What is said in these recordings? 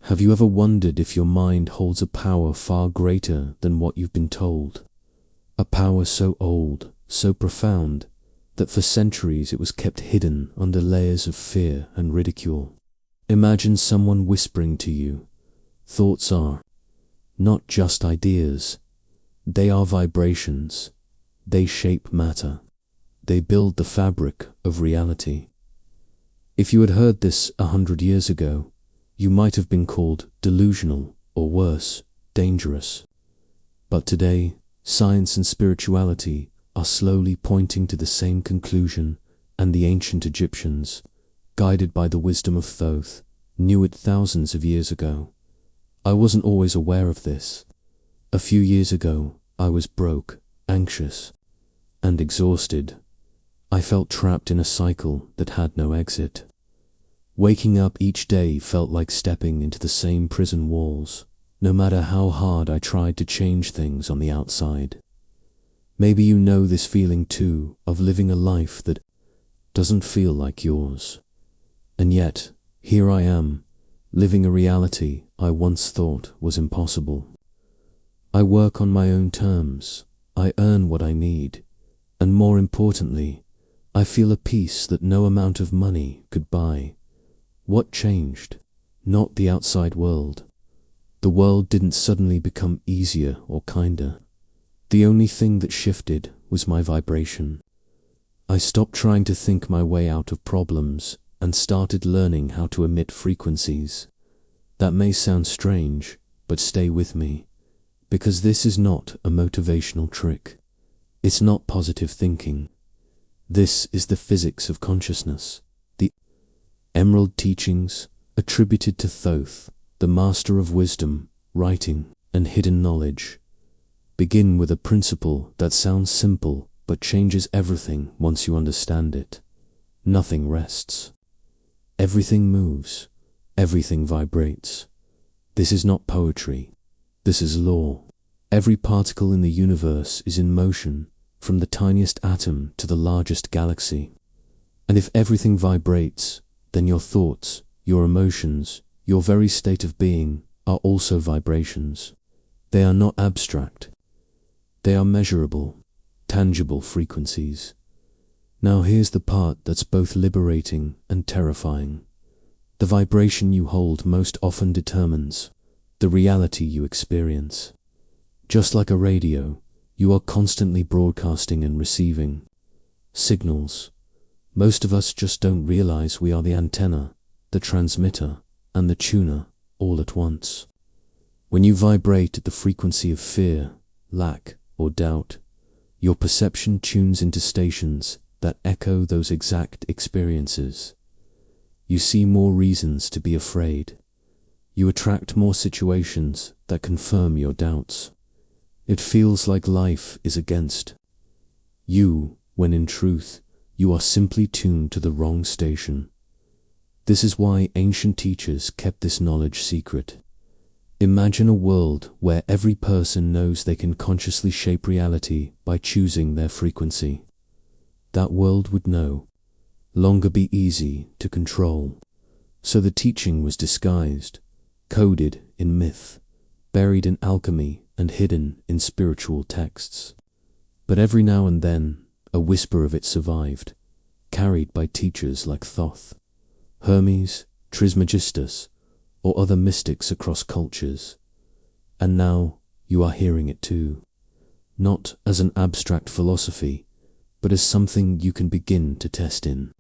Have you ever wondered if your mind holds a power far greater than what you've been told? A power so old, so profound, that for centuries it was kept hidden under layers of fear and ridicule. Imagine someone whispering to you, thoughts are not just ideas, they are vibrations. They shape matter. They build the fabric of reality. If you had heard this 100 years ago, you might have been called delusional, or worse, dangerous. But today, science and spirituality are slowly pointing to the same conclusion, and the ancient Egyptians, guided by the wisdom of Thoth, knew it thousands of years ago. I wasn't always aware of this. A few years ago, I was broke, anxious, and exhausted. I felt trapped in a cycle that had no exit. Waking up each day felt like stepping into the same prison walls, no matter how hard I tried to change things on the outside. Maybe you know this feeling too, of living a life that doesn't feel like yours. And yet, here I am, living a reality I once thought was impossible. I work on my own terms, I earn what I need, and more importantly, I feel a peace that no amount of money could buy. What changed? Not the outside world. The world didn't suddenly become easier or kinder. The only thing that shifted was my vibration. I stopped trying to think my way out of problems and started learning how to emit frequencies. That may sound strange, but stay with me, because this is not a motivational trick. It's not positive thinking. This is the physics of consciousness, the emerald teachings attributed to Thoth, the master of wisdom, writing, and hidden knowledge. Begin with a principle that sounds simple but changes everything once you understand it. Nothing rests. Everything moves. Everything vibrates. This is not poetry. This is law. Every particle in the universe is in motion, from the tiniest atom to the largest galaxy. And if everything vibrates, then your thoughts, your emotions, your very state of being are also vibrations. They are not abstract. They are measurable, tangible frequencies. Now here's the part that's both liberating and terrifying. The vibration you hold most often determines the reality you experience. Just like a radio, you are constantly broadcasting and receiving signals. Most of us just don't realize we are the antenna, the transmitter, and the tuner all at once. When you vibrate at the frequency of fear, lack, or doubt, your perception tunes into stations that echo those exact experiences. You see more reasons to be afraid. You attract more situations that confirm your doubts. It feels like life is against you, when in truth, you are simply tuned to the wrong station. This is why ancient teachers kept this knowledge secret. Imagine a world where every person knows they can consciously shape reality by choosing their frequency. That world would no longer be easy to control. So the teaching was disguised, coded in myth, buried in alchemy, and hidden in spiritual texts. But every now and then, a whisper of it survived, carried by teachers like Thoth, Hermes, Trismegistus, or other mystics across cultures. And now you are hearing it too, not as an abstract philosophy, but as something you can begin to test in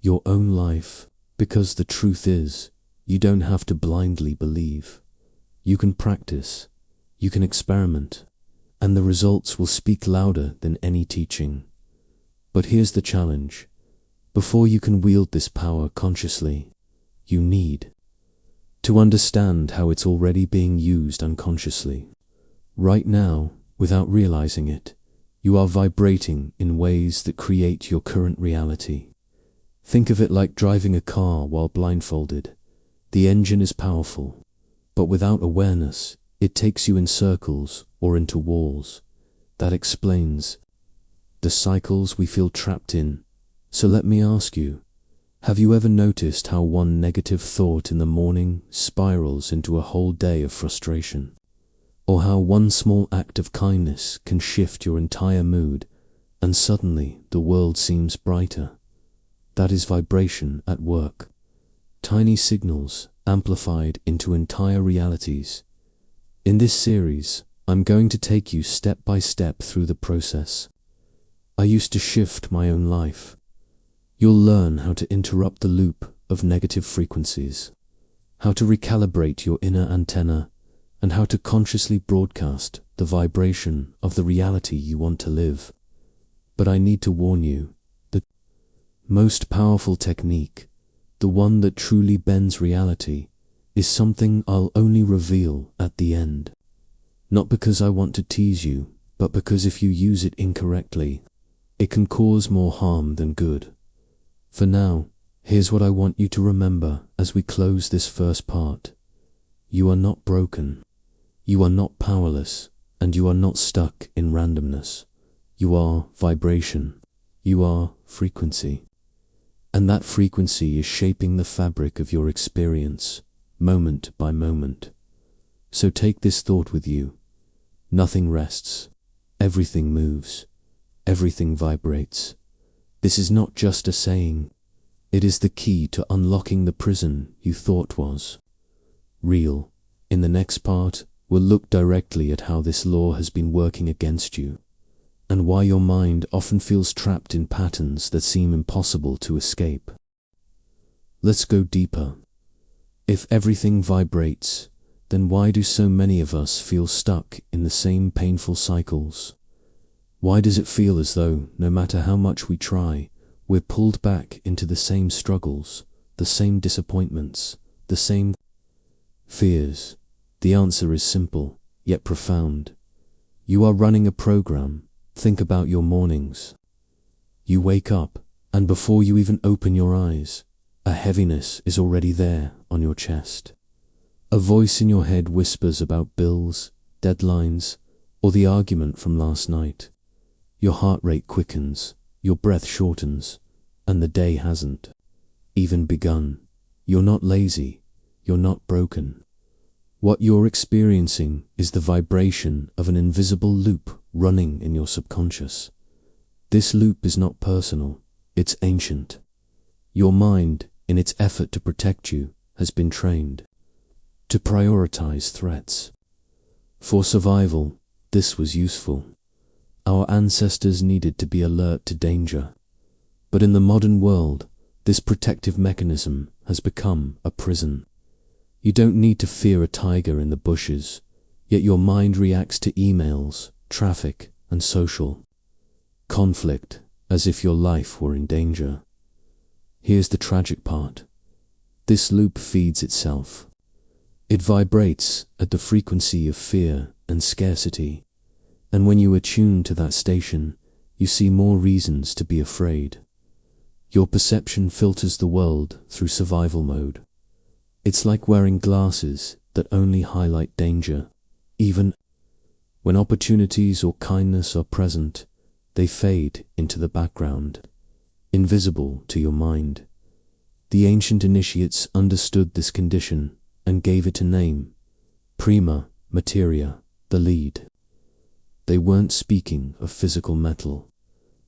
your own life, because the truth is, you don't have to blindly believe. You can practice, you can experiment, and the results will speak louder than any teaching. But here's the challenge. Before you can wield this power consciously, you need to understand how it's already being used unconsciously. Right now, without realizing it, you are vibrating in ways that create your current reality. Think of it like driving a car while blindfolded. The engine is powerful, but without awareness, it takes you in circles or into walls. That explains the cycles we feel trapped in. So let me ask you, Have you ever noticed how one negative thought in the morning spirals into a whole day of frustration? Or how one small act of kindness can shift your entire mood, and suddenly the world seems brighter? That is vibration at work. Tiny signals amplified into entire realities. In this series, I'm going to take you step by step through the process. I used to shift my own life. You'll learn how to interrupt the loop of negative frequencies, how to recalibrate your inner antenna, and how to consciously broadcast the vibration of the reality you want to live. But I need to warn you, the most powerful technique, the one that truly bends reality, is something I'll only reveal at the end. Not because I want to tease you, but because if you use it incorrectly, it can cause more harm than good. For now, here's what I want you to remember as we close this first part. You are not broken. You are not powerless, and you are not stuck in randomness. You are vibration. You are frequency. And that frequency is shaping the fabric of your experience, moment by moment. So take this thought with you. Nothing rests. Everything moves. Everything vibrates. This is not just a saying. It is the key to unlocking the prison you thought was real. In the next part, we'll look directly at how this law has been working against you, and why your mind often feels trapped in patterns that seem impossible to escape. Let's go deeper. If everything vibrates, then why do so many of us feel stuck in the same painful cycles? Why does it feel as though, no matter how much we try, we're pulled back into the same struggles, the same disappointments, the same fears? The answer is simple, yet profound. You are running a program. Think about your mornings. You wake up, and before you even open your eyes, a heaviness is already there on your chest. A voice in your head whispers about bills, deadlines, or the argument from last night. Your heart rate quickens, your breath shortens, and the day hasn't even begun. You're not lazy, you're not broken. What you're experiencing is the vibration of an invisible loop running in your subconscious. This loop is not personal, it's ancient. Your mind, in its effort to protect you, has been trained to prioritize threats. For survival, this was useful. Our ancestors needed to be alert to danger. But in the modern world, this protective mechanism has become a prison. You don't need to fear a tiger in the bushes, yet your mind reacts to emails, traffic, and social conflict as if your life were in danger. Here's the tragic part. This loop feeds itself. It vibrates at the frequency of fear and scarcity, and when you attune to that station, you see more reasons to be afraid. Your perception filters the world through survival mode. It's like wearing glasses that only highlight danger. Even when opportunities or kindness are present, they fade into the background, invisible to your mind. The ancient initiates understood this condition and gave it a name: prima materia, the lead. They weren't speaking of physical metal.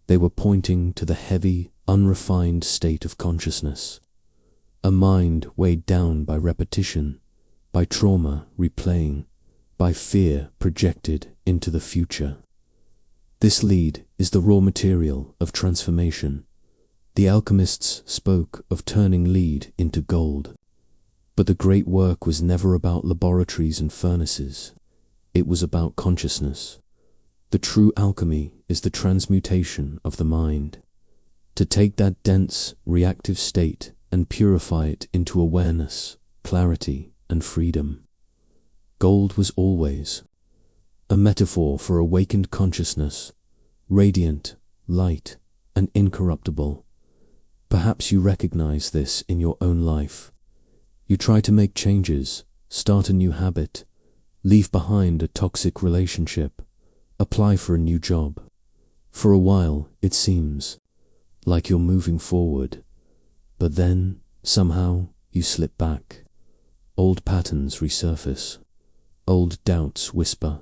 They were pointing to the heavy, unrefined state of consciousness. A mind weighed down by repetition, by trauma replaying, by fear projected into the future. This lead is the raw material of transformation. The alchemists spoke of turning lead into gold. But the great work was never about laboratories and furnaces. It was about consciousness. The true alchemy is the transmutation of the mind. To take that dense, reactive state and purify it into awareness, clarity, and freedom. Gold was always a metaphor for awakened consciousness, radiant, light, and incorruptible. Perhaps you recognize this in your own life. You try to make changes, start a new habit, leave behind a toxic relationship, apply for a new job. For a while, it seems like you're moving forward, But then, somehow, you slip back. Old patterns resurface. Old doubts whisper.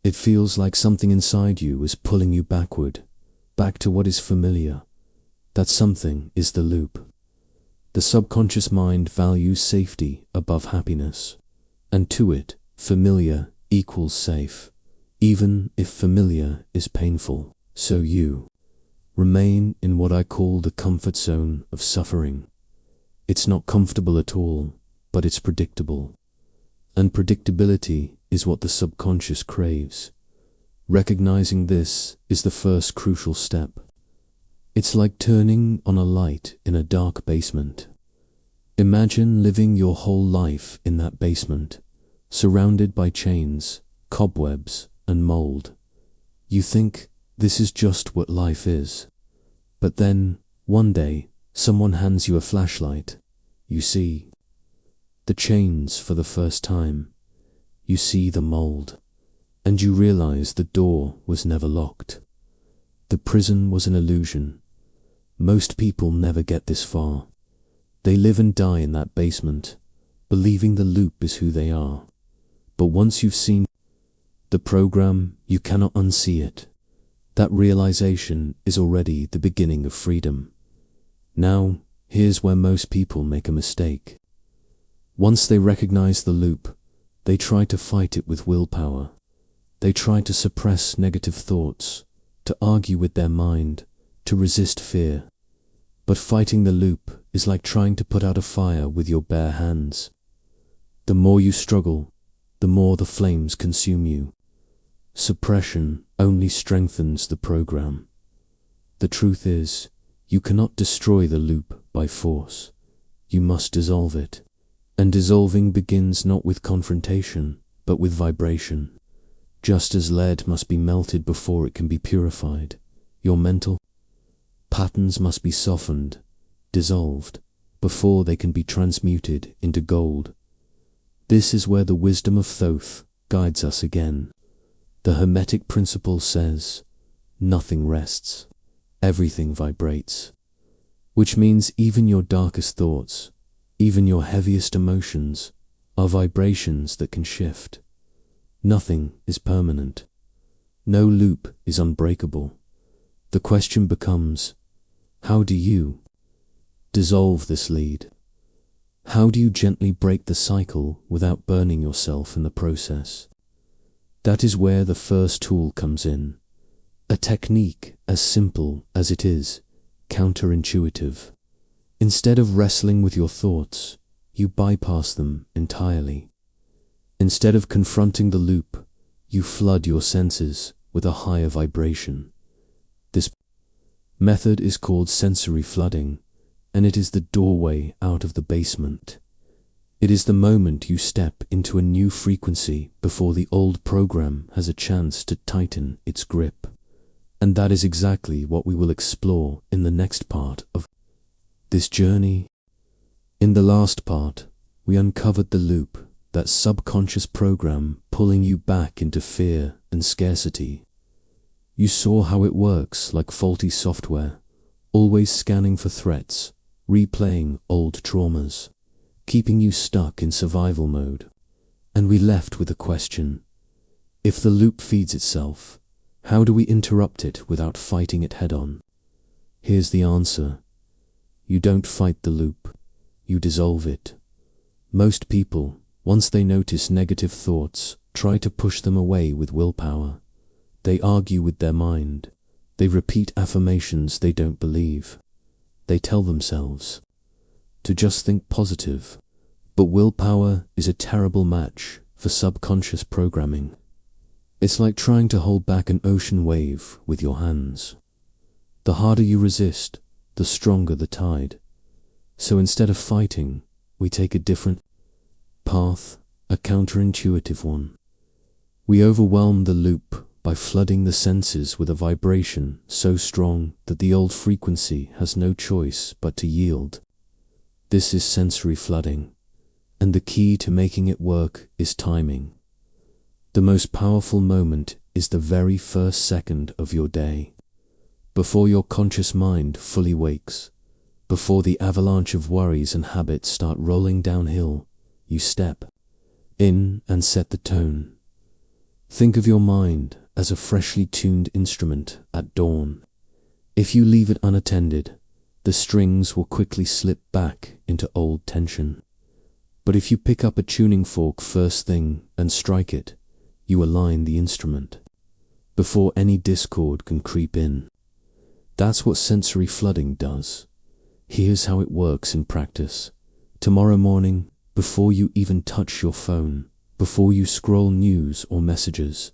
It feels like something inside you is pulling you backward, back to what is familiar. That something is the loop. The subconscious mind values safety above happiness, and to it, familiar equals safe, even if familiar is painful. So you remain in what I call the comfort zone of suffering. It's not comfortable at all, but it's predictable. And predictability is what the subconscious craves. Recognizing this is the first crucial step. It's like turning on a light in a dark basement. Imagine living your whole life in that basement, surrounded by chains, cobwebs, and mold. You think this is just what life is. But then, one day, someone hands you a flashlight. You see the chains for the first time. You see the mold. And you realize the door was never locked. The prison was an illusion. Most people never get this far. They live and die in that basement, believing the loop is who they are. But once you've seen the program, you cannot unsee it. That realization is already the beginning of freedom. Now, here's where most people make a mistake. Once they recognize the loop, they try to fight it with willpower. They try to suppress negative thoughts, to argue with their mind, to resist fear. But fighting the loop is like trying to put out a fire with your bare hands. The more you struggle, the more the flames consume you. Suppression only strengthens the program. The truth is, you cannot destroy the loop by force. You must dissolve it. And dissolving begins not with confrontation, but with vibration. Just as lead must be melted before it can be purified, your mental patterns must be softened, dissolved, before they can be transmuted into gold. This is where the wisdom of Thoth guides us again. The Hermetic principle says, nothing rests, everything vibrates. Which means even your darkest thoughts, even your heaviest emotions, are vibrations that can shift. Nothing is permanent. No loop is unbreakable. The question becomes, how do you dissolve this lead? How do you gently break the cycle without burning yourself in the process? That is where the first tool comes in. A technique as simple as it is counterintuitive. Instead of wrestling with your thoughts, you bypass them entirely. Instead of confronting the loop, you flood your senses with a higher vibration. This method is called sensory flooding, and it is the doorway out of the basement. It is the moment you step into a new frequency before the old program has a chance to tighten its grip. And that is exactly what we will explore in the next part of this journey. In the last part, we uncovered the loop, that subconscious program pulling you back into fear and scarcity. You saw how it works like faulty software, always scanning for threats, replaying old traumas, keeping you stuck in survival mode. And we left with a question. If the loop feeds itself, how do we interrupt it without fighting it head-on? Here's the answer. You don't fight the loop, you dissolve it. Most people, once they notice negative thoughts, try to push them away with willpower. They argue with their mind. They repeat affirmations they don't believe. They tell themselves to just think positive. But willpower is a terrible match for subconscious programming. It's like trying to hold back an ocean wave with your hands. The harder you resist, the stronger the tide. So instead of fighting, we take a different path, a counterintuitive one. We overwhelm the loop by flooding the senses with a vibration so strong that the old frequency has no choice but to yield. This is sensory flooding, and the key to making it work is timing. The most powerful moment is the very first second of your day. Before your conscious mind fully wakes, Before the avalanche of worries and habits start rolling downhill, you step in and set the tone. Think of your mind as a freshly tuned instrument at dawn. If you leave it unattended, the strings will quickly slip back into old tension. But if you pick up a tuning fork first thing and strike it, you align the instrument before any discord can creep in. That's what sensory flooding does. Here's how it works in practice. Tomorrow morning, before you even touch your phone, before you scroll news or messages,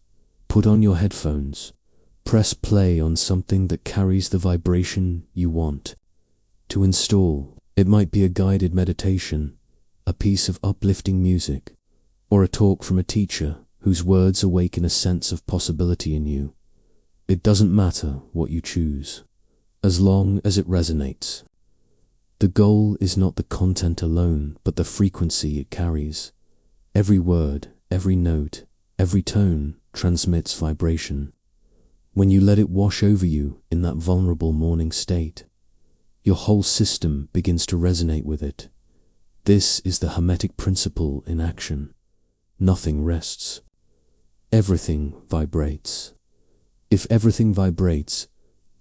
put on your headphones. Press play on something that carries the vibration you want to install. It might be a guided meditation, a piece of uplifting music, or a talk from a teacher whose words awaken a sense of possibility in you. It doesn't matter what you choose, as long as it resonates. The goal is not the content alone, but the frequency it carries. Every word, every note, every tone transmits vibration. When you let it wash over you in that vulnerable morning state, your whole system begins to resonate with it. This is the Hermetic principle in action. Nothing rests. Everything vibrates. If everything vibrates,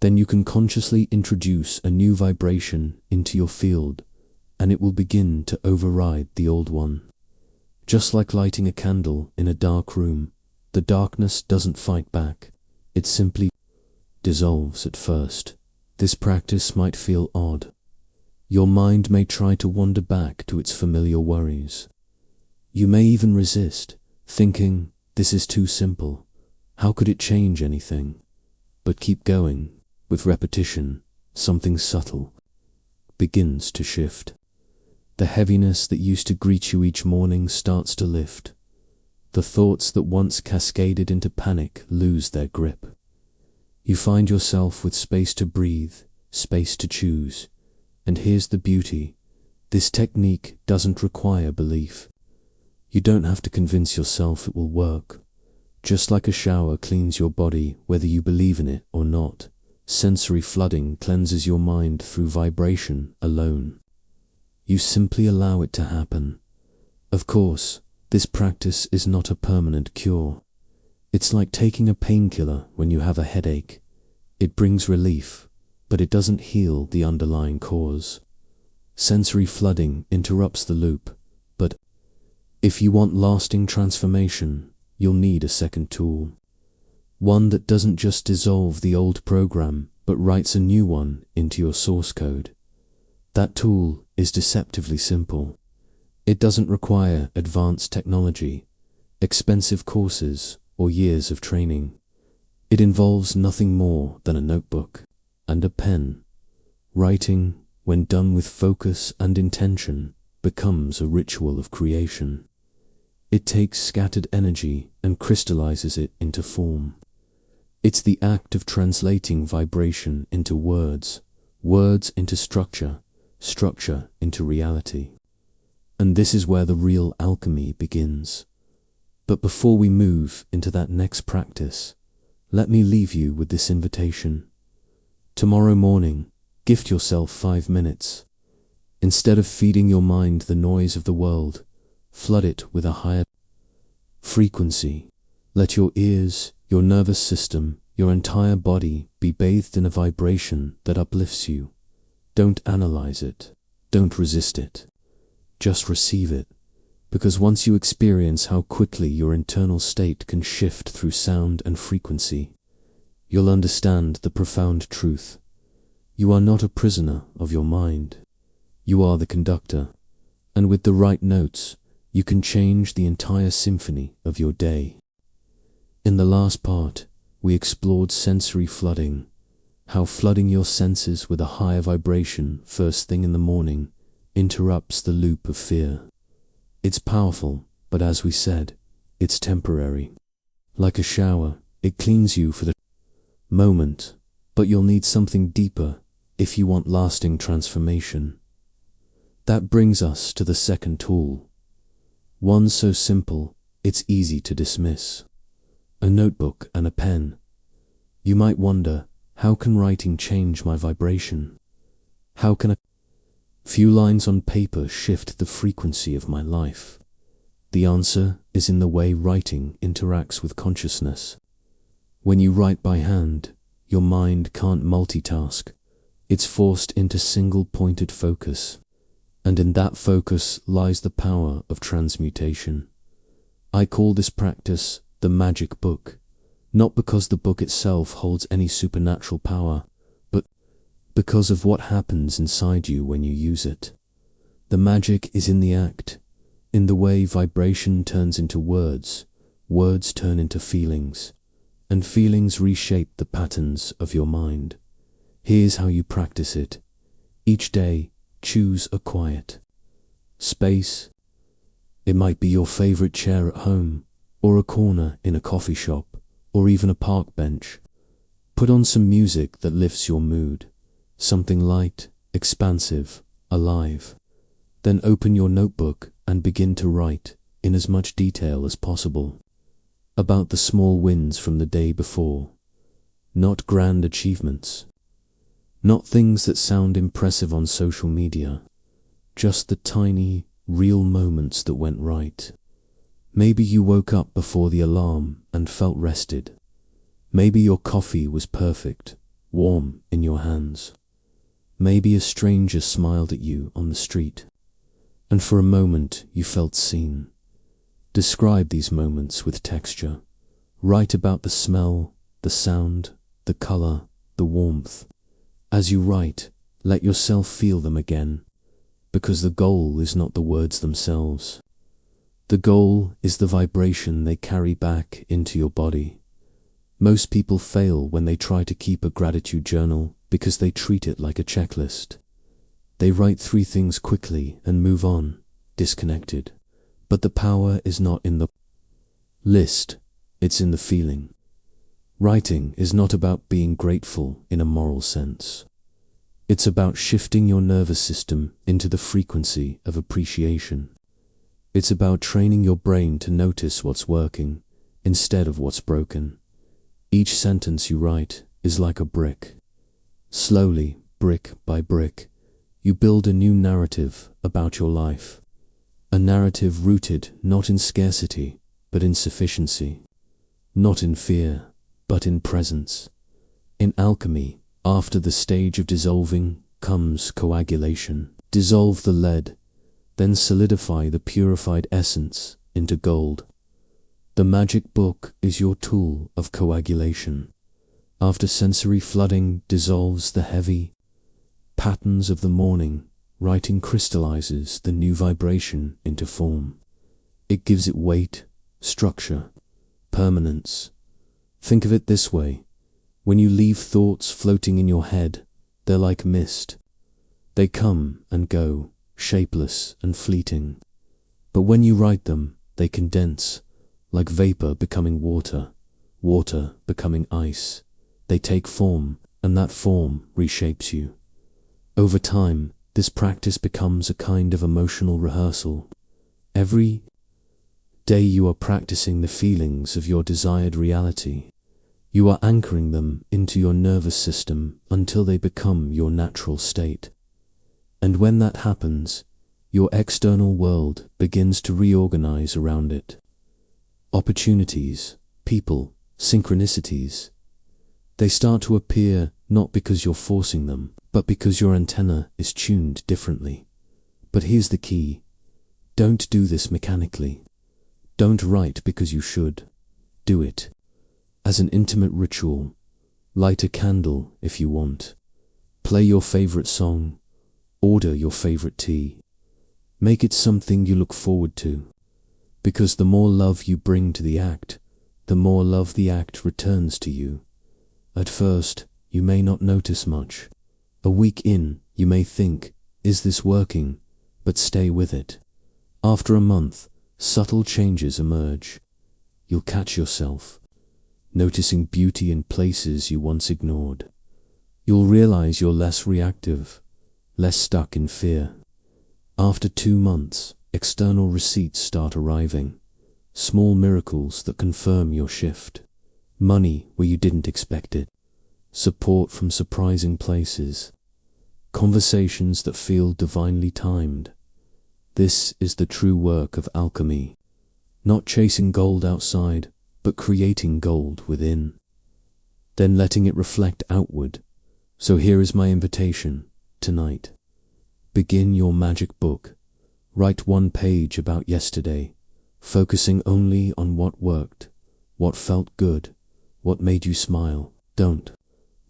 then you can consciously introduce a new vibration into your field, and it will begin to override the old one. Just like lighting a candle in a dark room, the darkness doesn't fight back. It simply dissolves at first. This practice might feel odd. Your mind may try to wander back to its familiar worries. You may even resist, thinking, this is too simple. How could it change anything? But keep going. With repetition, something subtle begins to shift. The heaviness that used to greet you each morning starts to lift. The thoughts that once cascaded into panic lose their grip. You find yourself with space to breathe, space to choose. And here's the beauty. This technique doesn't require belief. You don't have to convince yourself it will work. Just like a shower cleans your body whether you believe in it or not, sensory flooding cleanses your mind through vibration alone. You simply allow it to happen. Of course, this practice is not a permanent cure. It's like taking a painkiller when you have a headache. It brings relief, but it doesn't heal the underlying cause. Sensory flooding interrupts the loop, but if you want lasting transformation, you'll need a second tool. One that doesn't just dissolve the old program, but writes a new one into your source code. That tool is deceptively simple. It doesn't require advanced technology, expensive courses, or years of training. It involves nothing more than a notebook and a pen. Writing, when done with focus and intention, becomes a ritual of creation. It takes scattered energy and crystallizes it into form. It's the act of translating vibration into words, words into structure, structure into reality. And this is where the real alchemy begins. But before we move into that next practice, let me leave you with this invitation. Tomorrow morning, gift yourself 5 minutes. Instead of feeding your mind the noise of the world, flood it with a higher frequency. Let your ears, your nervous system, your entire body be bathed in a vibration that uplifts you. Don't analyze it. Don't resist it. Just receive it. Because once you experience how quickly your internal state can shift through sound and frequency, you'll understand the profound truth. You are not a prisoner of your mind. You are the conductor, and with the right notes, you can change the entire symphony of your day. In the last part, we explored sensory flooding, how flooding your senses with a higher vibration first thing in the morning interrupts the loop of fear. It's powerful, but as we said, it's temporary. Like a shower, it cleans you for the moment, but you'll need something deeper if you want lasting transformation. That brings us to the second tool. One so simple, it's easy to dismiss. A notebook and a pen. You might wonder, how can writing change my vibration? How can a Few lines on paper shift the frequency of my life. The answer is in the way writing interacts with consciousness. When you write by hand, your mind can't multitask. It's forced into single-pointed focus, and in that focus lies the power of transmutation. I call this practice the magic book, not because the book itself holds any supernatural power, but because of what happens inside you when you use it. The magic is in the act, in the way vibration turns into words, words turn into feelings, and feelings reshape the patterns of your mind. Here's how you practice it. Each day, choose a quiet space. It might be your favorite chair at home, or a corner in a coffee shop, or even a park bench. Put on some music that lifts your mood, something light, expansive, alive. Then open your notebook and begin to write, in as much detail as possible, about the small wins from the day before, not grand achievements, not things that sound impressive on social media, just the tiny, real moments that went right. Maybe you woke up before the alarm and felt rested. Maybe your coffee was perfect, warm in your hands. Maybe a stranger smiled at you on the street, and for a moment you felt seen. Describe these moments with texture. Write about the smell, the sound, the color, the warmth. As you write, let yourself feel them again, because the goal is not the words themselves. The goal is the vibration they carry back into your body. Most people fail when they try to keep a gratitude journal because they treat it like a checklist. They write 3 things quickly and move on, disconnected. But the power is not in the list, it's in the feeling. Writing is not about being grateful in a moral sense. It's about shifting your nervous system into the frequency of appreciation. It's about training your brain to notice what's working instead of what's broken. Each sentence you write is like a brick. Slowly, brick by brick, you build a new narrative about your life. A narrative rooted not in scarcity, but in sufficiency. Not in fear, but in presence. In alchemy, after the stage of dissolving comes coagulation. Dissolve the lead, then solidify the purified essence into gold. The magic book is your tool of coagulation. After sensory flooding dissolves the heavy patterns of the morning, writing crystallizes the new vibration into form. It gives it weight, structure, permanence. Think of it this way. When you leave thoughts floating in your head, they're like mist. They come and go, shapeless and fleeting. But when you write them, they condense, like vapor becoming water, water becoming ice. They take form, and that form reshapes you. Over time, this practice becomes a kind of emotional rehearsal. Every day you are practicing the feelings of your desired reality. You are anchoring them into your nervous system until they become your natural state. And when that happens, your external world begins to reorganize around it. Opportunities, people, synchronicities. They start to appear not because you're forcing them, but because your antenna is tuned differently. But here's the key. Don't do this mechanically. Don't write because you should. Do it as an intimate ritual. Light a candle if you want. Play your favorite song. Order your favorite tea. Make it something you look forward to. Because the more love you bring to the act, the more love the act returns to you. At first, you may not notice much. A week in, you may think, is this working? But stay with it. After a month, subtle changes emerge. You'll catch yourself noticing beauty in places you once ignored. You'll realize you're less reactive, less stuck in fear. After 2 months, external receipts start arriving, small miracles that confirm your shift. Money where you didn't expect it, support from surprising places. conversations that feel divinely timed. This is the true work of alchemy, not chasing gold outside, but creating gold within, then letting it reflect outward. So here is my invitation tonight. Begin your magic book. Write one page about yesterday, focusing only on what worked, what felt good, what made you smile. Don't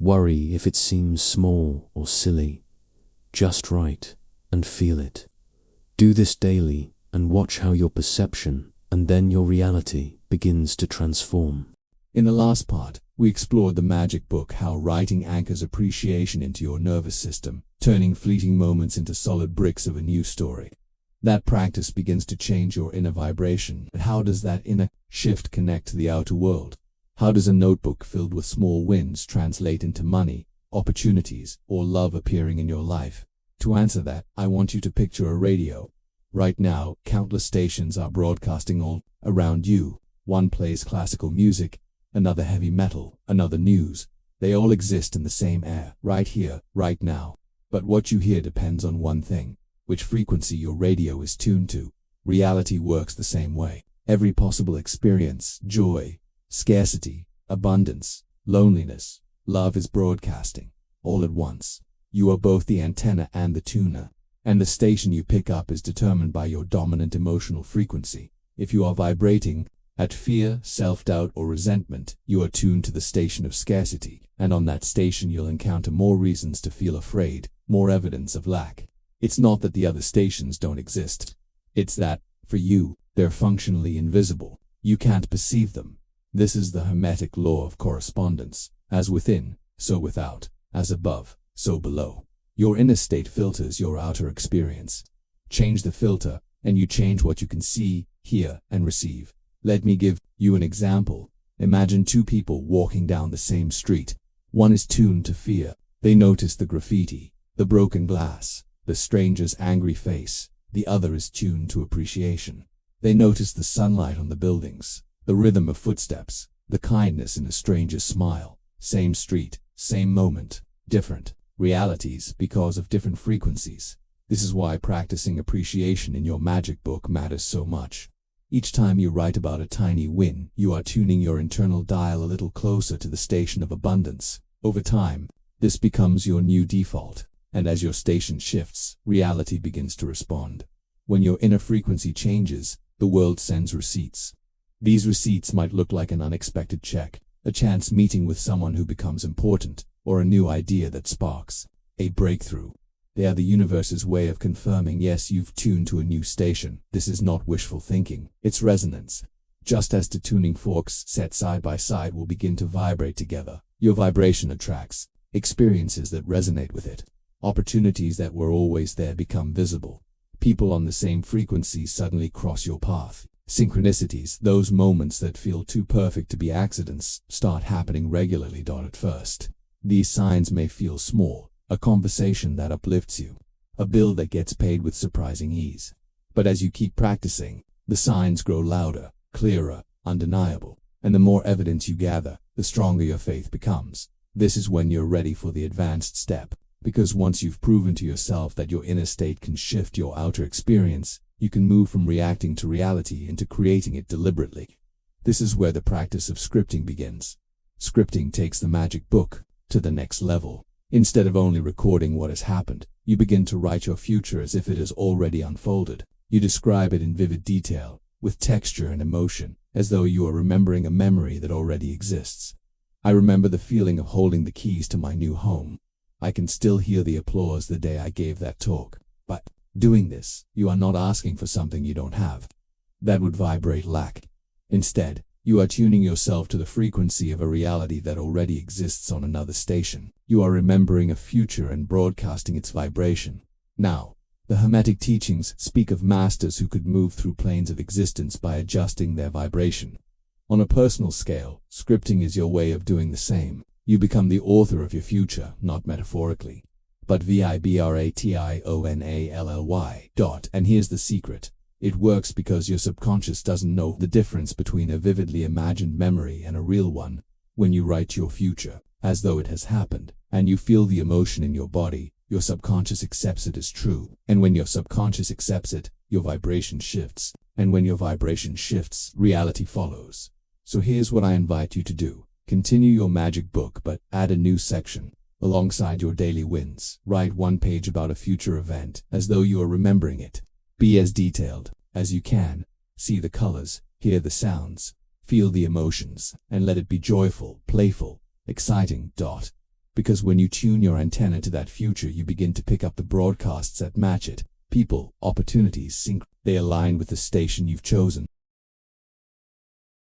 worry if it seems small or silly. Just write and feel it. Do this daily and watch how your perception and then your reality begins to transform. In the last part, we explored the magic book, how writing anchors appreciation into your nervous system, turning fleeting moments into solid bricks of a new story. That practice begins to change your inner vibration. But how does that inner shift connect to the outer world? How does a notebook filled with small wins translate into money, opportunities, or love appearing in your life? To answer that, I want you to picture a radio. Right now, countless stations are broadcasting all around you. One plays classical music, another heavy metal, another news. They all exist in the same air, right here, right now. But what you hear depends on one thing: which frequency your radio is tuned to. Reality works the same way. Every possible experience, joy, scarcity, abundance, loneliness, love is broadcasting, all at once. You are both the antenna and the tuner, and the station you pick up is determined by your dominant emotional frequency. If you are vibrating at fear, self-doubt, or resentment, you are tuned to the station of scarcity, and on that station you'll encounter more reasons to feel afraid, more evidence of lack. It's not that the other stations don't exist. It's that, for you, they're functionally invisible. You can't perceive them. This is the Hermetic Law of Correspondence. As within, so without. As above, so below. Your inner state filters your outer experience. Change the filter, and you change what you can see, hear, and receive. Let me give you an example. Imagine two people walking down the same street. One is tuned to fear. They notice the graffiti, the broken glass, the stranger's angry face. The other is tuned to appreciation. They notice the sunlight on the buildings, the rhythm of footsteps, the kindness in a stranger's smile. Same street, same moment, different realities because of different frequencies. This is why practicing appreciation in your magic book matters so much. Each time you write about a tiny win, you are tuning your internal dial a little closer to the station of abundance. Over time, this becomes your new default, and as your station shifts, reality begins to respond. When your inner frequency changes, the world sends receipts. These receipts might look like an unexpected check, a chance meeting with someone who becomes important, or a new idea that sparks a breakthrough. They are the universe's way of confirming, yes, you've tuned to a new station. This is not wishful thinking, it's resonance. Just as two tuning forks set side by side will begin to vibrate together, your vibration attracts experiences that resonate with it. Opportunities that were always there become visible. People on the same frequency suddenly cross your path. Synchronicities, those moments that feel too perfect to be accidents, start happening regularly. At first, these signs may feel small, a conversation that uplifts you, a bill that gets paid with surprising ease. But as you keep practicing, the signs grow louder, clearer, undeniable, and the more evidence you gather, the stronger your faith becomes. This is when you're ready for the advanced step, because once you've proven to yourself that your inner state can shift your outer experience, you can move from reacting to reality into creating it deliberately. This is where the practice of scripting begins. Scripting takes the magic book to the next level. Instead of only recording what has happened, you begin to write your future as if it has already unfolded. You describe it in vivid detail, with texture and emotion, as though you are remembering a memory that already exists. I remember the feeling of holding the keys to my new home. I can still hear the applause the day I gave that talk. But doing this, you are not asking for something you don't have. That would vibrate lack. Instead, you are tuning yourself to the frequency of a reality that already exists on another station. You are remembering a future and broadcasting its vibration. Now, the Hermetic teachings speak of masters who could move through planes of existence by adjusting their vibration. On a personal scale, scripting is your way of doing the same. You become the author of your future, not metaphorically, but vibrationally. And here's the secret. It works because your subconscious doesn't know the difference between a vividly imagined memory and a real one. When you write your future, as though it has happened, and you feel the emotion in your body, your subconscious accepts it as true. And when your subconscious accepts it, your vibration shifts. And when your vibration shifts, reality follows. So here's what I invite you to do. Continue your magic book, but add a new section. Alongside your daily wins, write one page about a future event, as though you are remembering it. Be as detailed as you can. See the colors, hear the sounds, feel the emotions, and let it be joyful, playful, exciting. Because when you tune your antenna to that future, you begin to pick up the broadcasts that match it. People, opportunities, they align with the station you've chosen.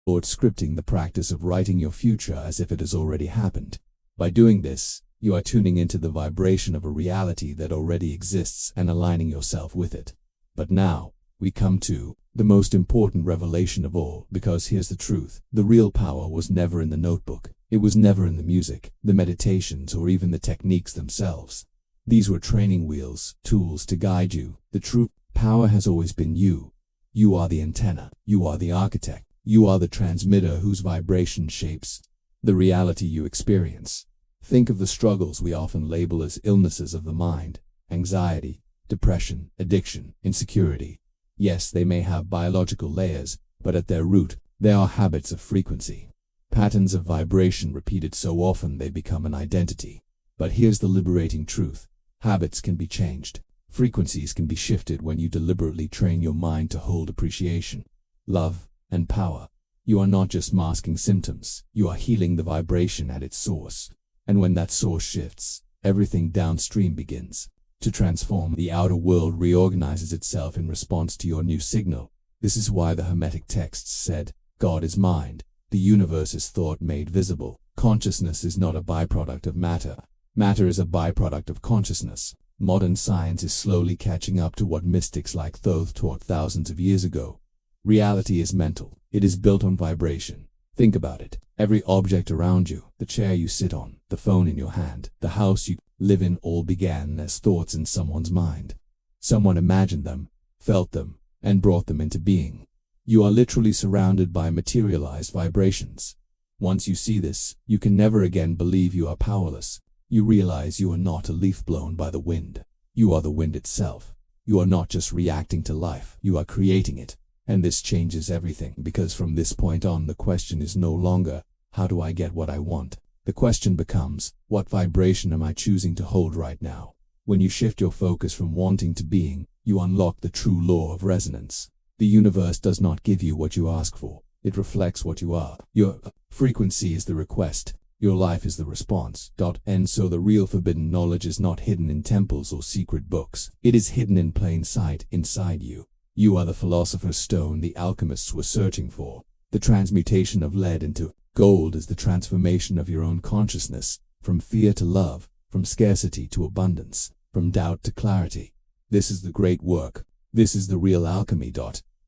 Lord, scripting the practice of writing your future as if it has already happened. By doing this, you are tuning into the vibration of a reality that already exists and aligning yourself with it. But now, we come to the most important revelation of all, because here's the truth. The real power was never in the notebook. It was never in the music, the meditations, or even the techniques themselves. These were training wheels, tools to guide you. The true power has always been you. You are the antenna. You are the architect. You are the transmitter whose vibration shapes the reality you experience. Think of the struggles we often label as illnesses of the mind: anxiety, depression, addiction, insecurity. Yes, they may have biological layers, but at their root, they are habits of frequency. Patterns of vibration repeated so often they become an identity. But here's the liberating truth. Habits can be changed. Frequencies can be shifted when you deliberately train your mind to hold appreciation, love, and power. You are not just masking symptoms, you are healing the vibration at its source. And when that source shifts, everything downstream begins to transform. The outer world reorganizes itself in response to your new signal. This is why the Hermetic texts said, God is mind. The universe is thought made visible. Consciousness is not a byproduct of matter. Matter is a byproduct of consciousness. Modern science is slowly catching up to what mystics like Thoth taught thousands of years ago. Reality is mental. It is built on vibration. Think about it. Every object around you, the chair you sit on, the phone in your hand, the house you live in, all began as thoughts in someone's mind. Someone imagined them, felt them, and brought them into being. You are literally surrounded by materialized vibrations. Once you see this, you can never again believe you are powerless. You realize you are not a leaf blown by the wind. You are the wind itself. You are not just reacting to life, you are creating it. And this changes everything, because from this point on, the question is no longer, how do I get what I want? The question becomes, what vibration am I choosing to hold right now? When you shift your focus from wanting to being, you unlock the true law of resonance. The universe does not give you what you ask for. It reflects what you are. Your frequency is the request. Your life is the response. And so the real forbidden knowledge is not hidden in temples or secret books. It is hidden in plain sight inside you. You are the philosopher's stone the alchemists were searching for. The transmutation of lead into gold is the transformation of your own consciousness, from fear to love, from scarcity to abundance, from doubt to clarity. This is the great work. This is the real alchemy.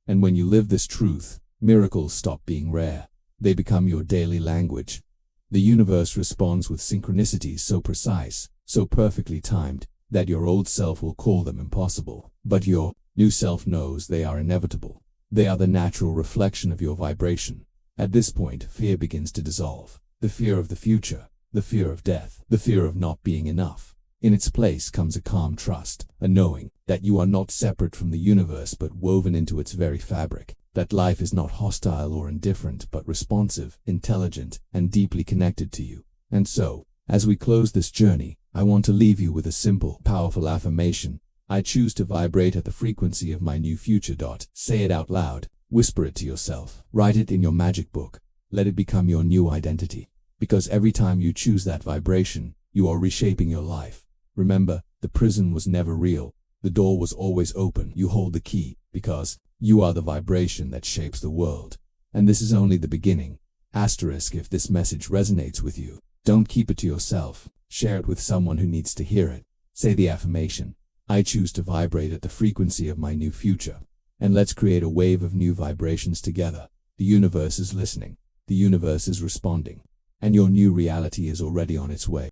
And when you live this truth, miracles stop being rare. They become your daily language. The universe responds with synchronicities so precise, so perfectly timed, that your old self will call them impossible. But your new self knows they are inevitable. They are the natural reflection of your vibration. At this point, fear begins to dissolve. The fear of the future, the fear of death, the fear of not being enough. In its place comes a calm trust, a knowing that you are not separate from the universe but woven into its very fabric. That life is not hostile or indifferent but responsive, intelligent, and deeply connected to you. And so, as we close this journey, I want to leave you with a simple, powerful affirmation. I choose to vibrate at the frequency of my new future. Say it out loud. Whisper it to yourself. Write it in your magic book. Let it become your new identity. Because every time you choose that vibration, you are reshaping your life. Remember, the prison was never real. The door was always open. You hold the key, because you are the vibration that shapes the world. And this is only the beginning. Asterisk, if this message resonates with you, don't keep it to yourself. Share it with someone who needs to hear it. Say the affirmation. I choose to vibrate at the frequency of my new future. And let's create a wave of new vibrations together. The universe is listening. The universe is responding. And your new reality is already on its way.